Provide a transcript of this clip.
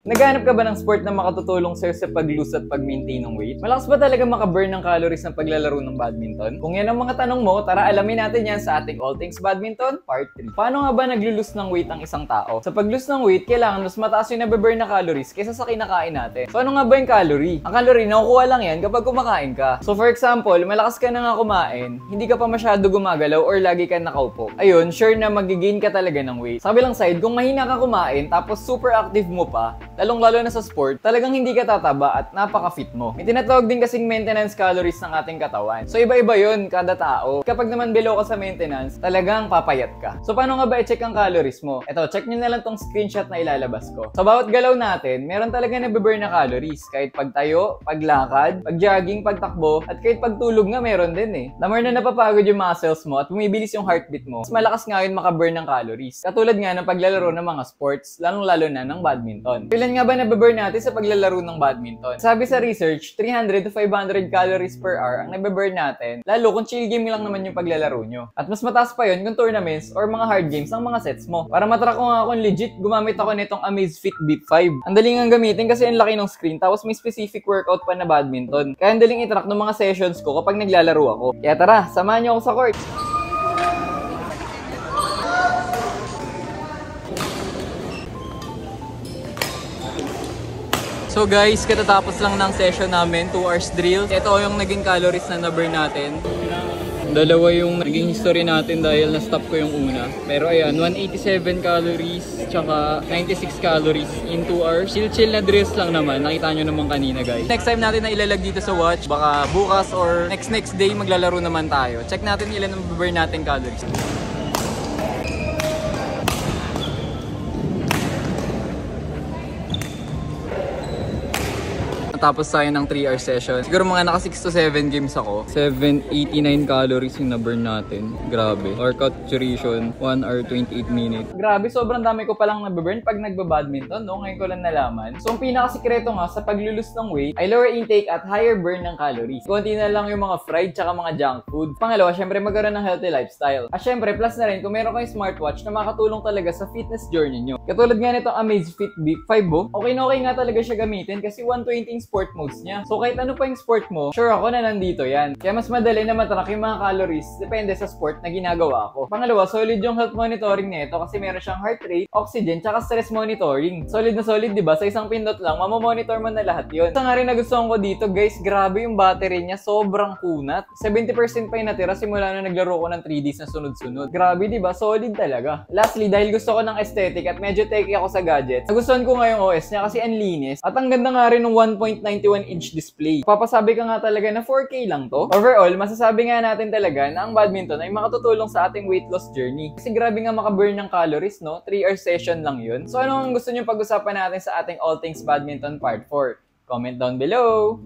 Naghahanap ka ba ng sport na makatutulong sa'yo sa pag-lose at pag-maintain ng weight? Malakas ba talaga makaburn ng calories ng paglalaro ng badminton? Kung yan ang mga tanong mo, tara alamin natin yan sa ating All Things Badminton Part 3. Paano nga ba naglo-lose ng weight ang isang tao? Sa pag-lose ng weight, kailangan mas mataas yung nababurn na calories kaysa sa kinakain natin. So ano nga ba yung calorie? Ang calorie, nakukuha lang yan kapag kumakain ka. So for example, malakas ka na nga kumain, hindi ka pa masyado gumagalaw or lagi ka nakaupo. Ayun, sure na magigain ka talaga ng weight. Sa kabilang side, kung mahina ka kumain tapos super active mo pa, lalong-lalo na sa sport, talagang hindi ka tataba at napaka-fit mo. May tinatawag din kasing maintenance calories ng ating katawan. So iba-iba yun kada tao. Kapag naman below ka sa maintenance, talagang papayat ka. So paano nga ba i-check ang calories mo? Eto, check nyo na lang tong screenshot na ilalabas ko. Sa bawat galaw natin, meron talaga nabiburn na calories. Kahit pagtayo, paglakad, pag-jogging, pagtakbo, at kahit pagtulog nga meron din eh. The more na napapagod yung muscles mo at bumibilis yung heartbeat mo, mas malakas nga yun makaburn ng calories. Katulad nga ng paglalaro ng mga sports, lalong-lalo na ng badminton. Ilan nga ba nababurn natin sa paglalaro ng badminton? Sabi sa research, 300 to 500 calories per hour ang nababurn natin, lalo kung chill game lang naman yung paglalaro nyo. At mas mataas pa yun kung tournaments or mga hard games ang mga sets mo. Para matrack ko nga kung legit, gumamit ako nitong Amazfit Bip 5. Ang daling nga gamitin kasi ang laki ng screen, tapos may specific workout pa na badminton. Kaya ang daling i-track ng mga sessions ko kapag naglalaro ako. Kaya tara, samahan nyo ako sa court! So guys, katatapos lang ng session namin, 2 hours drill. Ito yung naging calories na na-burn natin. Dalawa yung naging history natin dahil na-stop ko yung una. Pero ayan, 187 calories, tsaka 96 calories in 2 hours. Chill na drills lang naman, nakita nyo naman kanina guys. Next time natin na ilalag dito sa watch, baka bukas or next day maglalaro naman tayo. Check natin ilan ang burn natin calories. Tapos tayo ng 3 hour session. Siguro mga naka 6 to 7 games ako. 789 calories yung na-burn natin. Grabe. Workout duration, 1 hour 28 minutes. Grabe, sobrang dami ko palang nababurn pag nagba-badminton, no? Ngayon ko lang nalaman. So, ang pinakasikreto nga sa paglulus ng weight ay lower intake at higher burn ng calories. Konti na lang yung mga fried tsaka mga junk food. Pangalawa, syempre magkaroon ng healthy lifestyle. At syempre, plus na rin kung meron kayong smartwatch na makatulong talaga sa fitness journey nyo. Katulad nga nitong Amazfit Bip 5, okay na okay nga talaga siya gamitin kasi 120 sport modes niya. So kahit ano pa yung sport mo, sure ako na nandito yan. Kaya mas madali na matrack yung mga calories depende sa sport na ginagawa ko. Pangalawa, solid yung health monitoring nito kasi meron siyang heart rate, oxygen, tsaka stress monitoring. Solid na solid, diba? Sa isang pindot lang, mamamonitor mo na lahat yun. Isa nga rin nagustuhan ko dito, guys, grabe yung battery niya, sobrang kunat. 70% pa yung natira simula na naglaro ko ng 3 days na sunod-sunod. Grabe, diba? Solid talaga. Lastly, dahil gusto ko ng aesthetic at medyo techy ako sa gadgets, nagustuhan ko nga yung OS niya kasi ang linis at ang ganda nga rin ng 1.91-inch display. Papasabi ka nga talaga na 4K lang to. Overall, masasabi nga natin talaga na ang badminton ay makatutulong sa ating weight loss journey. Kasi grabe nga makaburn ng calories, no? 3 hour session lang yun. So ano ang gusto nyo pag-usapan natin sa ating All Things Badminton Part 4? Comment down below!